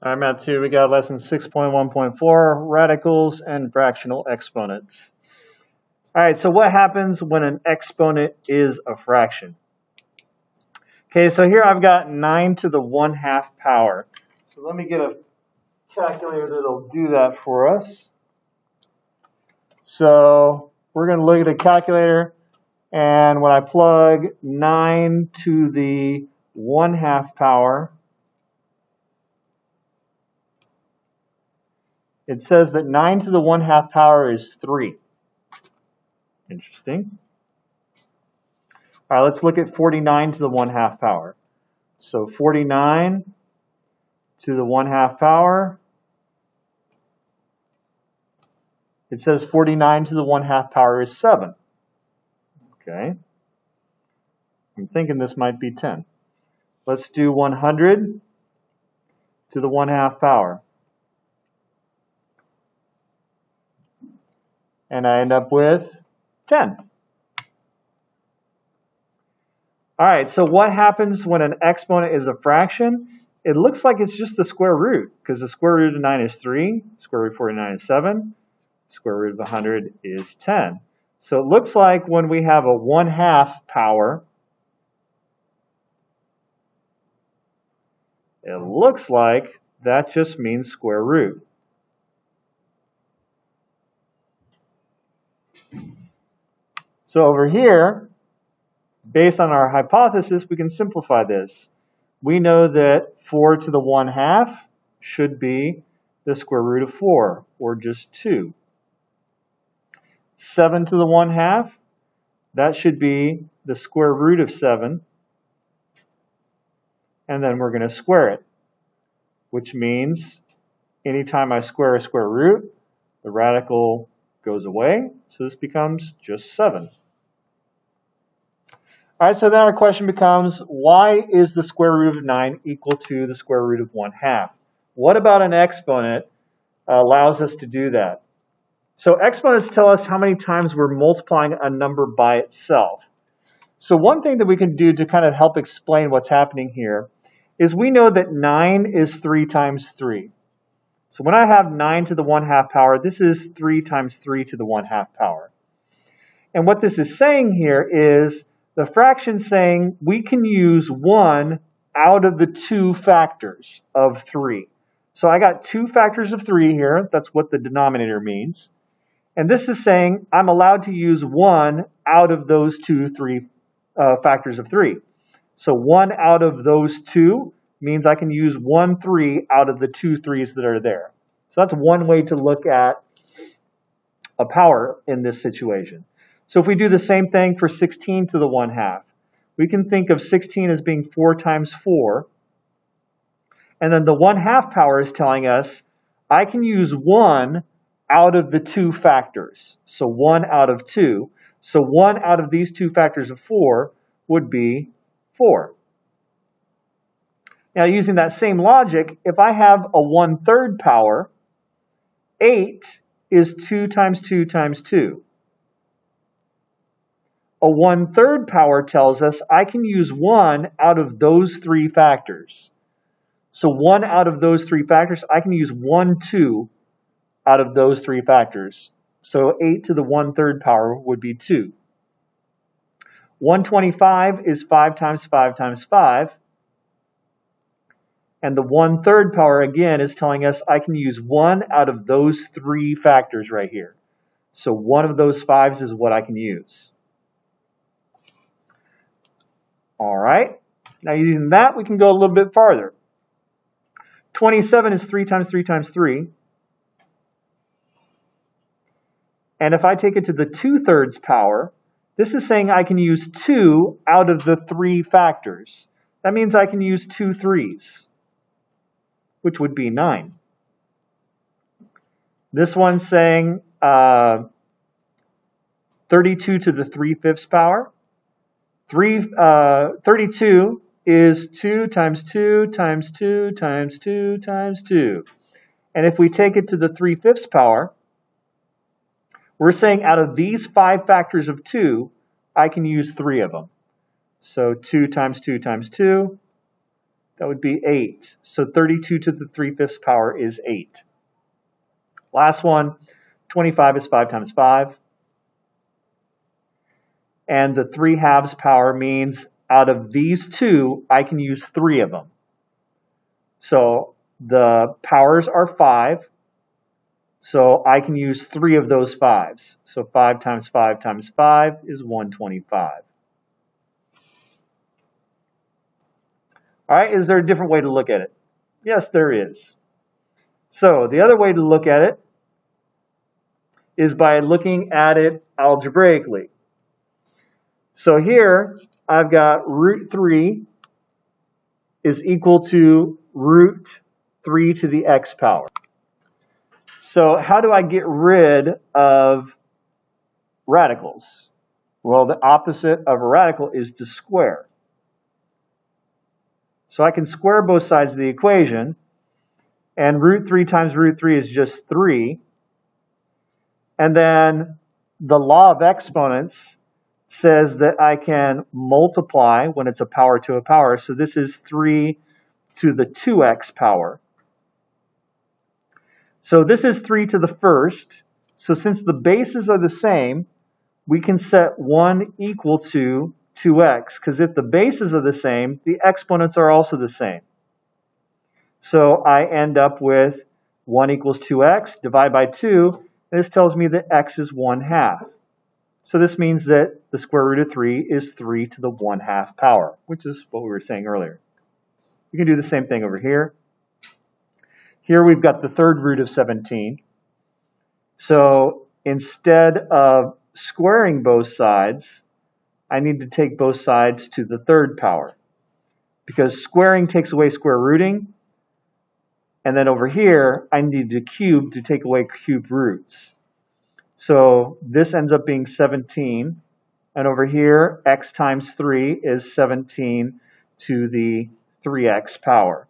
All right, Math 2, we got lesson 6.1.4, radicals and fractional exponents. All right, so what happens when an exponent is a fraction? Okay, so here I've got 9 to the 1/2 power. So let me get a calculator that'll do that for us. So we're going to look at a calculator, and when I plug 9 to the 1/2 power, it says that 9 to the 1/2 power is 3. Interesting. All right, let's look at 49 to the 1/2 power. So 49 to the 1/2 power, it says 49 to the 1/2 power is 7. Okay. I'm thinking this might be 10. Let's do 100 to the 1/2 power. And I end up with 10. All right, so what happens when an exponent is a fraction? It looks like it's just the square root, because the square root of 9 is 3, square root of 49 is 7, square root of 100 is 10. So it looks like when we have a 1/2 power, it looks like that just means square root. So over here, based on our hypothesis, we can simplify this. We know that 4 to the 1/2 should be the square root of 4, or just 2. 7 to the 1/2, that should be the square root of 7. And then we're going to square it, which means anytime I square a square root, the radical goes away. So this becomes just 7. All right, so then our question becomes, why is the square root of 9 equal to the square root of 1/2? What about an exponent allows us to do that? So exponents tell us how many times we're multiplying a number by itself. So one thing that we can do to kind of help explain what's happening here is we know that 9 is 3 times 3. So when I have 9 to the 1/2 power, this is 3 times 3 to the 1/2 power. And what this is saying here is the fraction saying we can use 1 out of the 2 factors of 3. So I got 2 factors of 3 here. That's what the denominator means. And this is saying I'm allowed to use 1 out of those 2 factors of 3. So 1 out of those 2 means I can use 1 3 out of the 2 3's that are there. So that's one way to look at a power in this situation. So if we do the same thing for 16 to the 1/2, we can think of 16 as being 4 times 4. And then the 1/2 power is telling us I can use 1 out of the 2 factors. So 1 out of 2. So 1 out of these 2 factors of 4 would be 4. Now using that same logic, if I have a 1/3 power, 8 is 2 times 2 times 2. A 1/3 power tells us I can use 1 out of those 3 factors. So 1 out of those 3 factors, I can use 1 2 out of those 3 factors. So 8 to the 1/3 power would be 2. 125 is 5 times 5 times 5. And the 1/3 power, again, is telling us I can use 1 out of those 3 factors right here. So 1 of those 5's is what I can use. All right. Now using that, we can go a little bit farther. 27 is 3 times 3 times 3. And if I take it to the 2/3 power, this is saying I can use 2 out of the 3 factors. That means I can use 2 3's, which would be 9. This one's saying 32 to the 3/5 power. 32 is 2 times 2 times 2 times 2 times 2. And if we take it to the 3/5 power, we're saying out of these 5 factors of 2, I can use 3 of them. So 2 times 2 times 2 That would be 8. So 32 to the 3/5 power is 8. Last one, 25 is 5 times 5. And the 3/2 power means out of these two, I can use 3 of them. So the powers are 5. So I can use 3 of those 5s. So 5 times 5 times 5 is 125. All right, is there a different way to look at it? Yes, there is. So the other way to look at it is by looking at it algebraically. So here I've got root 3 is equal to root 3 to the x power. So how do I get rid of radicals? Well, the opposite of a radical is to square. So I can square both sides of the equation, and root 3 times root 3 is just 3. And then the law of exponents says that I can multiply when it's a power to a power. So this is 3 to the 2x power. So this is 3 to the first. So since the bases are the same, we can set 1 equal to 2x, because if the bases are the same, the exponents are also the same. So I end up with 1 equals 2x, divide by 2, and this tells me that x is 1/2. So this means that the square root of 3 is 3 to the 1/2 power, which is what we were saying earlier. You can do the same thing over here. Here we've got the third root of 17. So instead of squaring both sides, I need to take both sides to the third power, because squaring takes away square rooting. And then over here, I need to cube to take away cube roots. So this ends up being 17. And over here, x times 3 is 17 to the 3x power.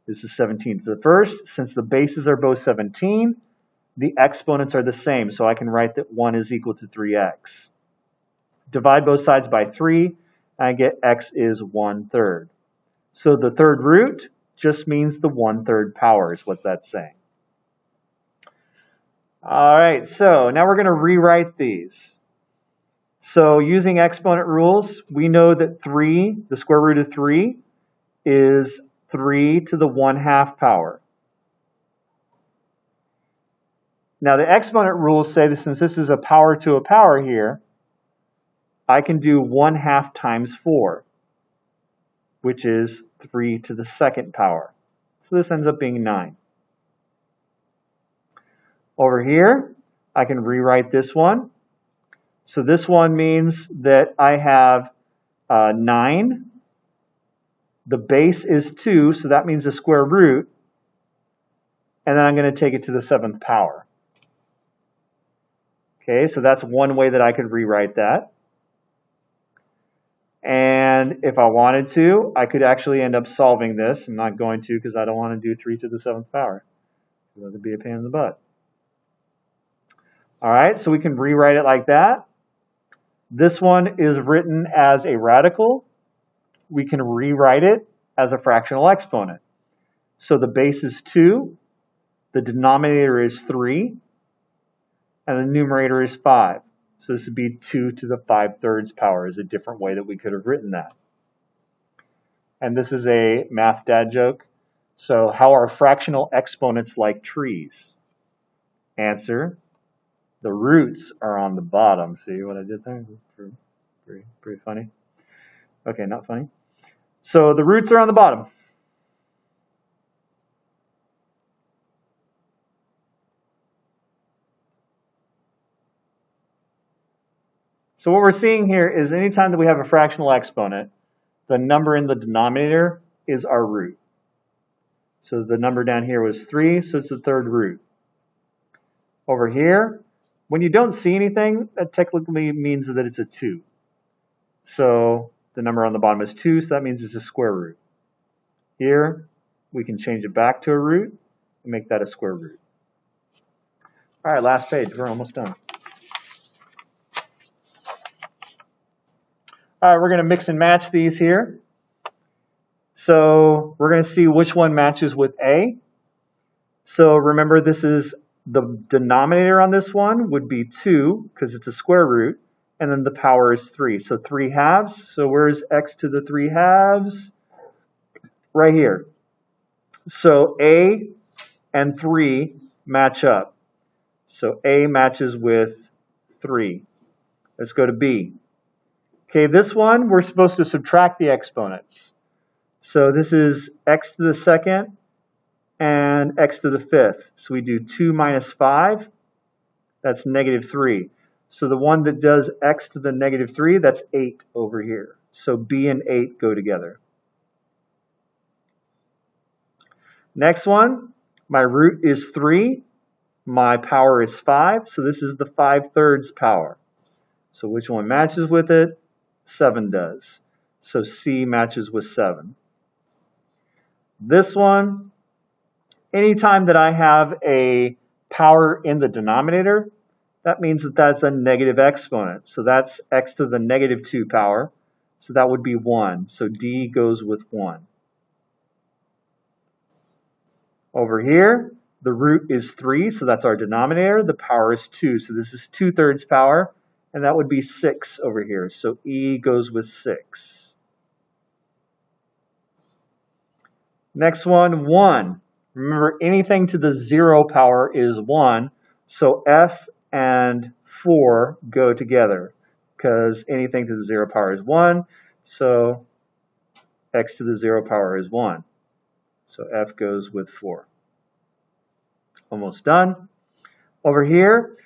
This is 17 to the first. Since the bases are both 17, the exponents are the same. So I can write that 1 is equal to 3x. Divide both sides by 3, and I get x is 1/3. So the third root just means the 1/3 power is what that's saying. All right, so now we're going to rewrite these. So using exponent rules, we know that 3, the square root of 3, is 3 to the 1/2 power. Now the exponent rules say that since this is a power to a power here, I can do 1/2 times 4, which is 3 to the 2nd power. So this ends up being 9. Over here, I can rewrite this one. So this one means that I have 9. The base is 2, so that means the square root. And then I'm going to take it to the 7th power. Okay, so that's one way that I could rewrite that. And if I wanted to, I could actually end up solving this. I'm not going to, because I don't want to do 3 to the 7th power. That would be a pain in the butt. All right, so we can rewrite it like that. This one is written as a radical. We can rewrite it as a fractional exponent. So the base is 2, the denominator is 3, and the numerator is 5. So this would be 2 to the 5/3 power is a different way that we could have written that. And this is a math dad joke. So how are fractional exponents like trees? Answer, the roots are on the bottom. See what I did there? Pretty funny. Okay, not funny. So the roots are on the bottom. So what we're seeing here is anytime that we have a fractional exponent, the number in the denominator is our root. So the number down here was 3, so it's the third root. Over here, when you don't see anything, that technically means that it's a 2. So the number on the bottom is 2, so that means it's a square root. Here, we can change it back to a root and make that a square root. All right, last page. We're almost done. All right, we're going to mix and match these here. So we're going to see which one matches with A. So remember, this is the denominator on this one would be 2 because it's a square root, and then the power is 3. So 3 halves. So where's x to the 3 halves? Right here. So A and 3 match up. So A matches with 3. Let's go to B. Okay, this one, we're supposed to subtract the exponents. So this is x to the second and x to the fifth. So we do 2 minus 5, that's negative 3. So the one that does x to the negative 3, that's 8 over here. So B and 8 go together. Next one, my root is 3, my power is 5, so this is the 5/3 power. So which one matches with it? 7 does. So C matches with 7. This one, anytime that I have a power in the denominator, that means that that's a negative exponent. So that's x to the negative 2 power. So that would be 1. So D goes with 1. Over here, the root is 3, so that's our denominator. The power is 2, so this is 2/3 power, and that would be 6 over here. So E goes with 6. Next one, 1. Remember, anything to the 0 power is 1, so F and 4 go together because anything to the 0 power is 1, so x to the 0 power is 1. So F goes with 4. Almost done. Over here,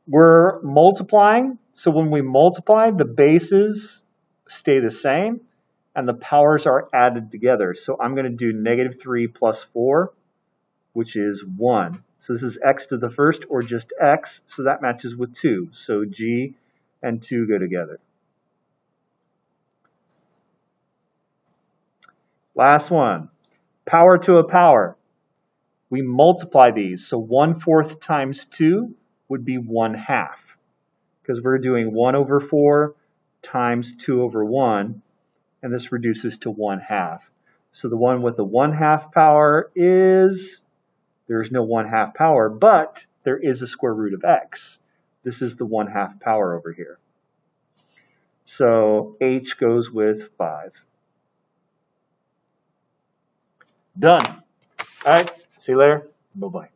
we're multiplying. So when we multiply, the bases stay the same and the powers are added together. So I'm going to do negative 3 plus 4, which is 1. So this is x to the first or just x, so that matches with 2. So G and 2 go together. Last one, power to a power. We multiply these, so 1/4 times 2 would be 1/2, because we're doing 1 over 4 times 2 over 1, and this reduces to 1/2. So the one with the 1/2 power is, there's no 1/2 power, but there is a square root of x. This is the 1/2 power over here. So H goes with 5. Done. All right, see you later. Bye-bye.